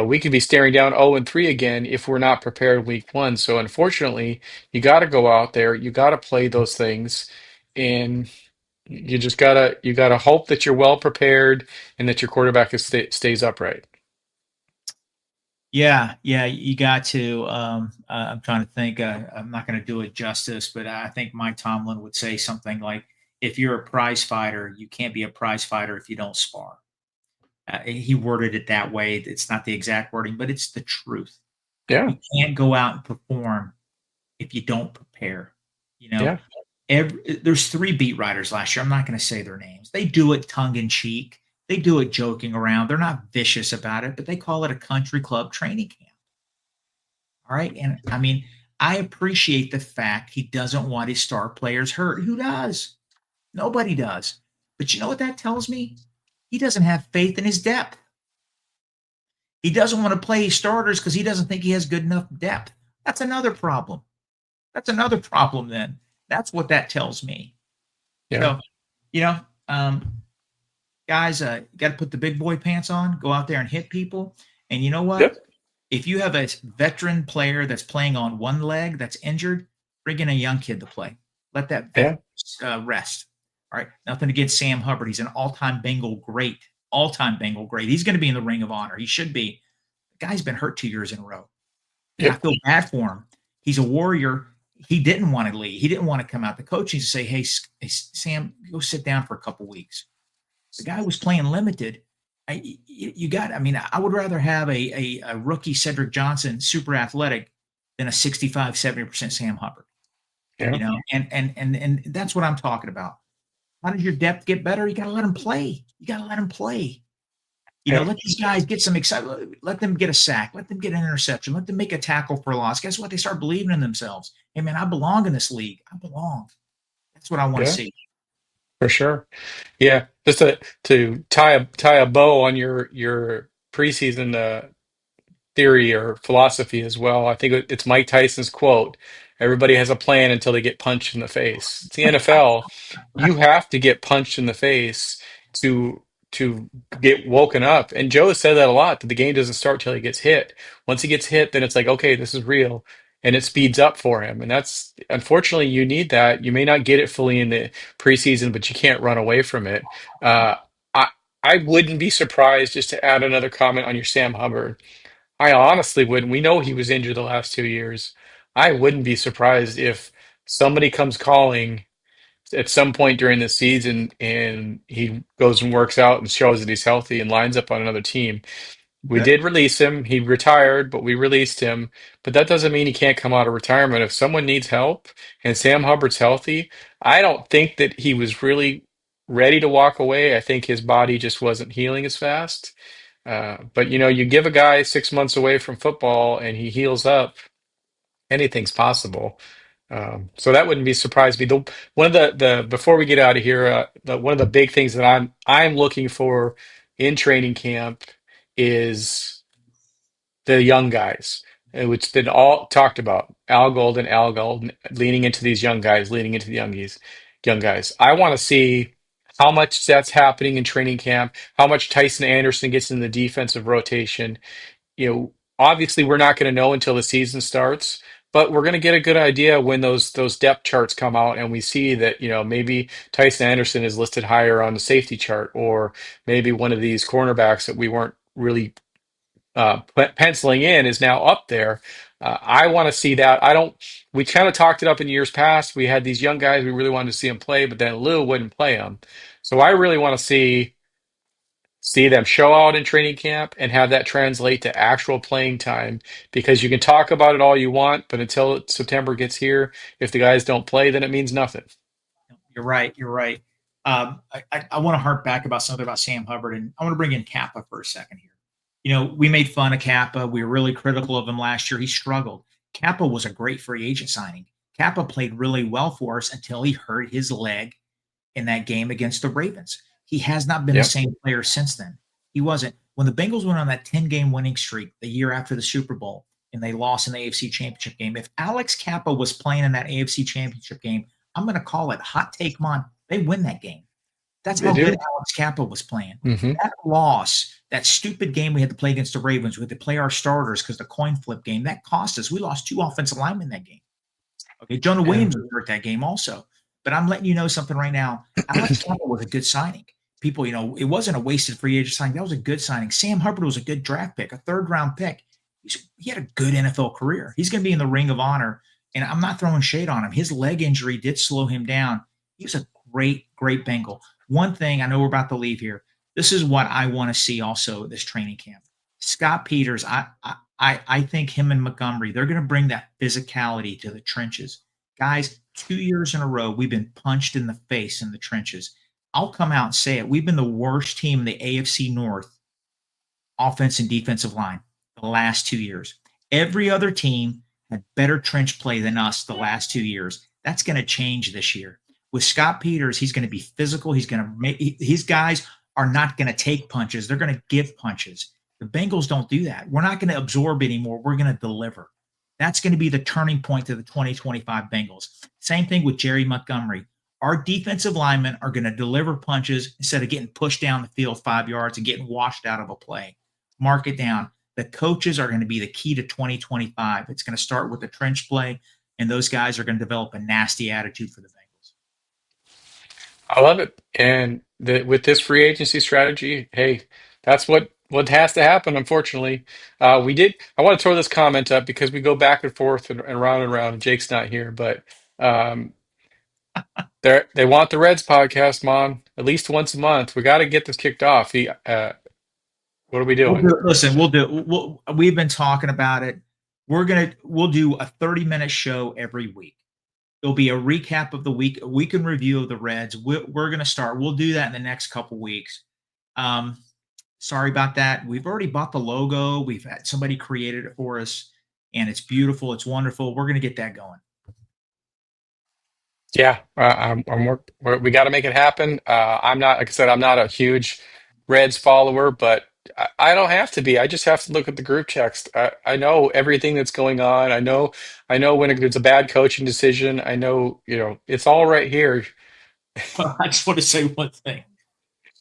Speaker 1: We could be staring down 0-3 again if we're not prepared week one. So unfortunately, you got to go out there. You got to play those things, and you gotta hope that you're well prepared and that your quarterback stays upright.
Speaker 2: Yeah, yeah, you got to. I'm trying to think. I'm not going to do it justice, but I think Mike Tomlin would say something like, "If you're a prize fighter, you can't be a prize fighter if you don't spar." He worded it that way. It's not the exact wording, but it's the truth.
Speaker 1: Yeah,
Speaker 2: You can't go out and perform if you don't prepare. You know,
Speaker 1: yeah,
Speaker 2: there's three beat writers last year. I'm not going to say their names. They do it tongue in cheek. They do it joking around. They're not vicious about it, but they call it a country club training camp. All right. And I mean, I appreciate the fact he doesn't want his star players hurt. Who does? Nobody does. But you know what that tells me? He doesn't have faith in his depth. He doesn't want to play starters because he doesn't think he has good enough depth. That's another problem. That's another problem then. That's what that tells me.
Speaker 1: yeah.
Speaker 2: So, you know, guys, you got to put the big boy pants on, go out there and hit people. And you know what?
Speaker 1: Yep.
Speaker 2: If you have a veteran player that's playing on one leg that's injured, bring in a young kid to play. Let that vet
Speaker 1: Yeah.
Speaker 2: rest. All right. Nothing against Sam Hubbard. He's an all-time Bengal great. All-time Bengal great. He's going to be in the Ring of Honor. He should be. The guy's been hurt 2 years in a row. And I
Speaker 1: Yep.
Speaker 2: feel bad for him. He's a warrior. He didn't want to leave. He didn't want to come out. The coach needs to say, hey, Sam, go sit down for a couple weeks. The guy was playing limited. I mean, I would rather have a rookie Cedric Johnson, super athletic, than a 65, 70% Sam Hubbard.
Speaker 1: Yeah.
Speaker 2: And that's what I'm talking about. How does your depth get better? You got to let them play. You got to let them play.
Speaker 1: Yeah.
Speaker 2: Let these guys get some excitement. Let them get a sack. Let them get an interception. Let them make a tackle for a loss. Guess what? They start believing in themselves. Hey, man, I belong in this league. I belong. That's what I want to
Speaker 1: Yeah.
Speaker 2: see.
Speaker 1: For sure. Yeah. Just to tie a bow on your preseason theory or philosophy as well. I think it's Mike Tyson's quote. Everybody has a plan until they get punched in the face. It's the NFL. You have to get punched in the face to to get woken up. And Joe has said that a lot, that the game doesn't start till he gets hit. Once he gets hit, then it's like, okay, this is real. And it speeds up for him. And that's unfortunately you need that. You may not get it fully in the preseason, but you can't run away from it. Uh, I I wouldn't be surprised, just to add another comment on your Sam Hubbard. I honestly wouldn't. We know he was injured the last 2 years. I wouldn't be surprised if somebody comes calling at some point during the season and he goes and works out and shows that he's healthy and lines up on another team. We
Speaker 2: Good.
Speaker 1: did release him. He retired, but we released him. But that doesn't mean he can't come out of retirement. If someone needs help and Sam Hubbard's healthy, I don't think that he was really ready to walk away. I think his body just wasn't healing as fast. But you give a guy 6 months away from football and he heals up, anything's possible. So that wouldn't be surprised me. One of the before we get out of here, one of the big things that I'm looking for in training camp is the young guys, which been all talked about. Al Golden leaning into these young guys, leaning into the young guys. I want to see how much that's happening in training camp, how much Tyson Anderson gets in the defensive rotation. Obviously we're not going to know until the season starts, but we're going to get a good idea when those depth charts come out and we see that, maybe Tyson Anderson is listed higher on the safety chart, or maybe one of these cornerbacks that we weren't really penciling in is now up there. I want to see that. I don't. We kind of talked it up in years past. We had these young guys. We really wanted to see them play, but then Lou wouldn't play them. So I really want to see them show out in training camp and have that translate to actual playing time, because you can talk about it all you want, but until September gets here, if the guys don't play, then it means nothing.
Speaker 2: You're right. You're right. I want to harp back about something about Sam Hubbard, and I want to bring in Kappa for a second here. We made fun of Kappa. We were really critical of him last year. He struggled. Kappa was a great free agent signing. Kappa played really well for us until he hurt his leg in that game against the Ravens. He has not been the
Speaker 1: Yeah,
Speaker 2: same player since then. He wasn't. When the Bengals went on that 10-game winning streak the year after the Super Bowl and they lost in the AFC Championship game, if Alex Kappa was playing in that AFC Championship game, I'm going to call it hot take mon. They win that game. That's
Speaker 1: they
Speaker 2: how good
Speaker 1: do.
Speaker 2: Alex Kappa was playing.
Speaker 1: Hmm.
Speaker 2: That loss, that stupid game we had to play against the Ravens, we had to play our starters because the coin flip game, that cost us. We lost 2 offensive linemen that game. Okay, Jonah
Speaker 1: Yeah,
Speaker 2: Williams was hurt that game also. But I'm letting you know something right now. Alex Campbell was a good signing. People, it wasn't a wasted free agent signing. That was a good signing. Sam Hubbard was a good draft pick, a third-round pick. He had a good NFL career. He's going to be in the Ring of Honor, and I'm not throwing shade on him. His leg injury did slow him down. He was a great, great Bengal. One thing, I know we're about to leave here. This is what I want to see also this training camp. Scott Peters, I think him and Montgomery, they're going to bring that physicality to the trenches. Guys, 2 years in a row, we've been punched in the face in the trenches. I'll come out and say it. We've been the worst team in the AFC North offense and defensive line the last 2 years. Every other team had better trench play than us the last 2 years. That's going to change this year. With Scott Peters, he's going to be physical. He's going to make his guys are not going to take punches. They're going to give punches. The Bengals don't do that. We're not going to absorb anymore. We're going to deliver. That's going to be the turning point to the 2025 Bengals. Same thing with Jerry Montgomery. Our defensive linemen are going to deliver punches instead of getting pushed down the field 5 yards and getting washed out of a play. Mark it down. The coaches are going to be the key to 2025. It's going to start with the trench play, and those guys are going to develop a nasty attitude for the Bengals.
Speaker 1: I love it. And with this free agency strategy, hey, that's what has to happen. Unfortunately, we did. I want to throw this comment up because we go back and forth and round and round. And Jake's not here, but um, they want the Reds podcast, Mon, at least once a month. We got to get this kicked off. What are we
Speaker 2: We'll
Speaker 1: doing?
Speaker 2: do it. Listen, we'll do it. We've been talking about it. We'll do a 30-minute show every week. It'll be a recap of the week, a week in review of the Reds. We're going to start. We'll do that in the next couple weeks. Um, Sorry about that. We've already bought the logo. We've had somebody created it for us, and it's beautiful. It's wonderful. We're going to get that going.
Speaker 1: Yeah, we got to make it happen. I'm not, like I said, I'm not a huge Reds follower, but I don't have to be. I just have to look at the group text. I know everything that's going on. I know when it's a bad coaching decision. I know, it's all right here.
Speaker 2: I just want to say one thing.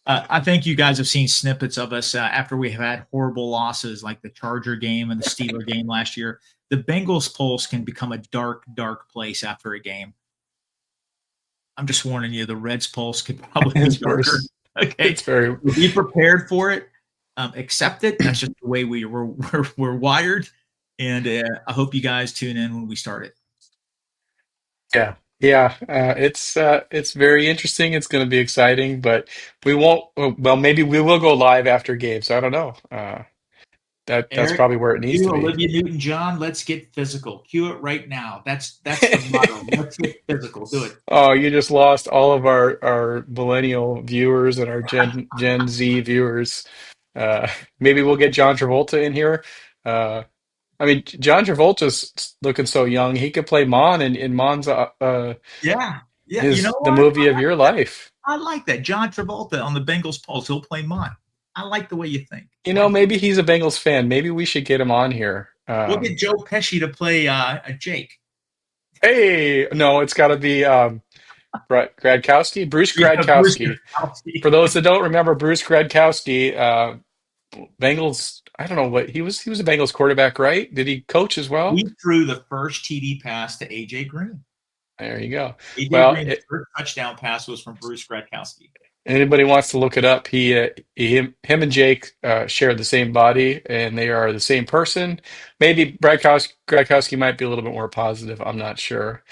Speaker 2: I think you guys have seen snippets of us after we have had horrible losses like the Charger game and the Steeler game last year. The Bengals Pulse can become a dark, dark place after a game. I'm just warning you, the Reds Pulse could probably be
Speaker 1: It's
Speaker 2: darker.
Speaker 1: worse.
Speaker 2: Okay.
Speaker 1: It's very,
Speaker 2: Be prepared for it. Accept it. That's just the way we're wired. And I hope you guys tune in when we start it.
Speaker 1: yeah, yeah. It's very interesting. It's going to be exciting, but we won't. Well, maybe we will go live after games. I don't know. That's
Speaker 2: Eric,
Speaker 1: probably where it needs
Speaker 2: you,
Speaker 1: to be.
Speaker 2: Olivia Newton-John, let's get physical. Cue it right now. That's the motto. Let's get physical. Do it.
Speaker 1: Oh, you just lost all of our millennial viewers and our Gen Z viewers. Maybe we'll get John Travolta in here. Uh, I mean, John Travolta's looking so young. He could play Mon, and Mon's
Speaker 2: Yeah. Yeah. You know
Speaker 1: his the
Speaker 2: what?
Speaker 1: movie of your life.
Speaker 2: I like that. John Travolta on the Bengals Pulse. He'll play mine. I like the way you think.
Speaker 1: You know,
Speaker 2: Like,
Speaker 1: maybe he's a Bengals fan. Maybe we should get him on here.
Speaker 2: we'll get Joe Pesci to play a Jake.
Speaker 1: Hey, no, it's got to be Gradkowski, Bruce
Speaker 2: Yeah, Bruce
Speaker 1: Gradkowski.
Speaker 2: Kowski.
Speaker 1: For those that don't remember, Bruce Gradkowski, Bengals. I don't know what he was. He was a Bengals quarterback, right? Did he coach as well?
Speaker 2: He threw the first TD pass to AJ Green.
Speaker 1: There you go.
Speaker 2: AJ
Speaker 1: Well,
Speaker 2: Green's first touchdown pass was from Bruce Gradkowski.
Speaker 1: anybody wants to look it up, him and Jake share the same body, and they are the same person. Maybe Gradkowski might be a little bit more positive. I'm not sure.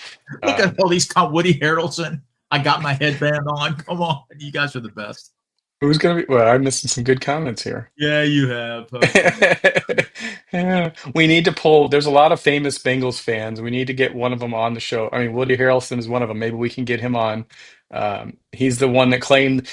Speaker 2: Look at
Speaker 1: Um,
Speaker 2: all these Woody Harrelson. I got my headband on. Come on, you guys are the best.
Speaker 1: who's gonna be? Well, I'm missing some good comments here.
Speaker 2: Yeah, you have. Okay.
Speaker 1: Yeah, we need to pull. There's a lot of famous Bengals fans. We need to get one of them on the show. I mean, Woody Harrelson is one of them. Maybe we can get him on. He's the one that claimed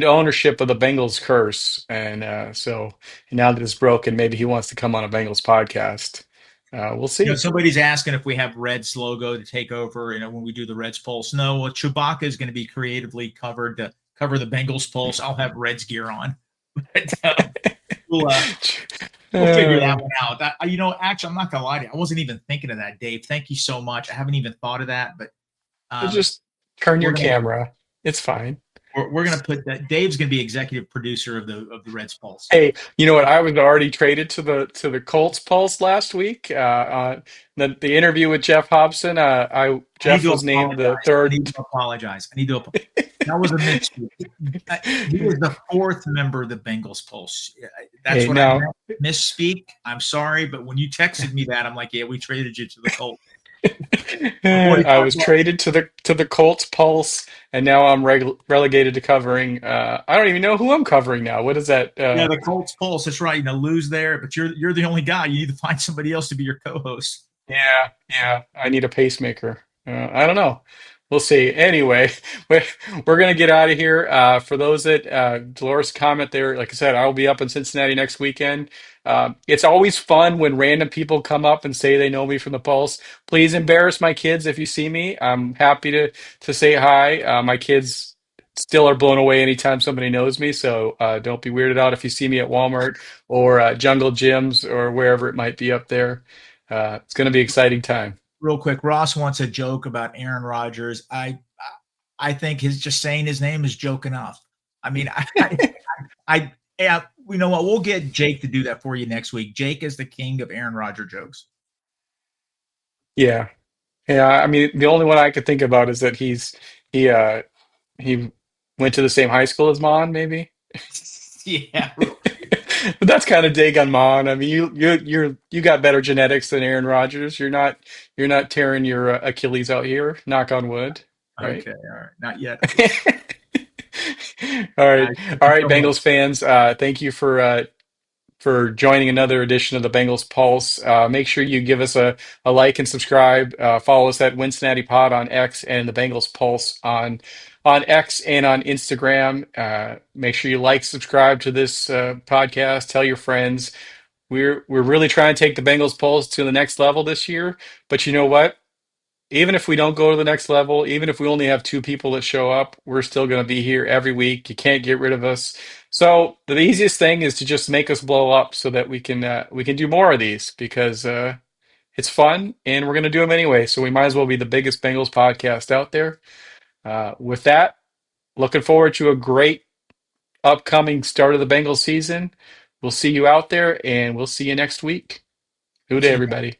Speaker 1: ownership of the Bengals curse, and so now that it's broken, maybe he wants to come on a Bengals podcast. We'll see.
Speaker 2: Somebody's asking if we have Reds logo to take over. When we do the Reds Pulse. No, well, Chewbacca is going to be creatively covered to cover the Bengals Pulse. I'll have Reds gear on. But, we'll, we'll figure that
Speaker 1: Uh,
Speaker 2: one out. Actually, I'm not gonna lie to you. I wasn't even thinking of that, Dave. Thank you so much. I haven't even thought of that, but um,
Speaker 1: just turn
Speaker 2: we're
Speaker 1: your
Speaker 2: gonna
Speaker 1: camera. It's fine.
Speaker 2: we're gonna put that. Dave's gonna be executive producer of the Reds Pulse.
Speaker 1: Hey, you know what? I was already traded to the Colts Pulse last week. The interview with Jeff Hobson.
Speaker 2: I need
Speaker 1: Jeff
Speaker 2: to
Speaker 1: was named the
Speaker 2: apologize. I
Speaker 1: third.
Speaker 2: need to apologize. I need to. That was a misspeak. He was the fourth member of the Bengals Pulse. That's
Speaker 1: Hey,
Speaker 2: what I
Speaker 1: now
Speaker 2: meant. Misspeak. I'm sorry, but when you texted me that, I'm like, yeah, we traded you to the Colts.
Speaker 1: I was
Speaker 2: 45
Speaker 1: traded to the Colts Pulse, and now I'm relegated to covering. I don't even know who I'm covering now. What is that?
Speaker 2: Yeah, the Colts Pulse. That's right. Lose there, but you're the only guy. You need to find somebody else to be your co-host.
Speaker 1: Yeah. I need a pacemaker. I don't know. We'll see. Anyway, we're gonna get out of here. For those that Dolores comment there, like I said, I will be up in Cincinnati next weekend. It's always fun when random people come up and say they know me from the Pulse. Please embarrass my kids if you see me. I'm happy to say hi. My kids still are blown away anytime somebody knows me, so don't be weirded out if you see me at Walmart or Jungle Gyms or wherever it might be up there. It's going to be an exciting time.
Speaker 2: Real quick, Ross wants a joke about Aaron Rodgers. I think his just saying his name is joke enough. I mean, yeah, you know what? We'll get Jake to do that for you next week. Jake is the king of Aaron Rodgers jokes.
Speaker 1: Yeah, yeah. I mean, the only one I could think about is that he he went to the same high school as Mon, maybe.
Speaker 2: Yeah,
Speaker 1: But that's kind of dig on Mon. I mean, you got better genetics than Aaron Rodgers. You're not tearing your Achilles out here. Knock on wood, right?
Speaker 2: okay, all right, not yet.
Speaker 1: All right,
Speaker 2: Thank
Speaker 1: all
Speaker 2: you
Speaker 1: right,
Speaker 2: so much.
Speaker 1: Bengals fans. Thank you for joining another edition of the Bengals Pulse. Make sure you give us a like and subscribe. Follow us at Cincinnati Pod on X and the Bengals Pulse on X and on Instagram. Make sure you like, subscribe to this podcast. Tell your friends. We're really trying to take the Bengals Pulse to the next level this year. But you know what? Even if we don't go to the next level, even if we only have two people that show up, we're still going to be here every week. You can't get rid of us. So the easiest thing is to just make us blow up so that we can do more of these because it's fun and we're going to do them anyway. So we might as well be the biggest Bengals podcast out there. With that, looking forward to a great upcoming start of the Bengals season. We'll see you out there and we'll see you next week. Good day,
Speaker 2: See you.
Speaker 1: everybody.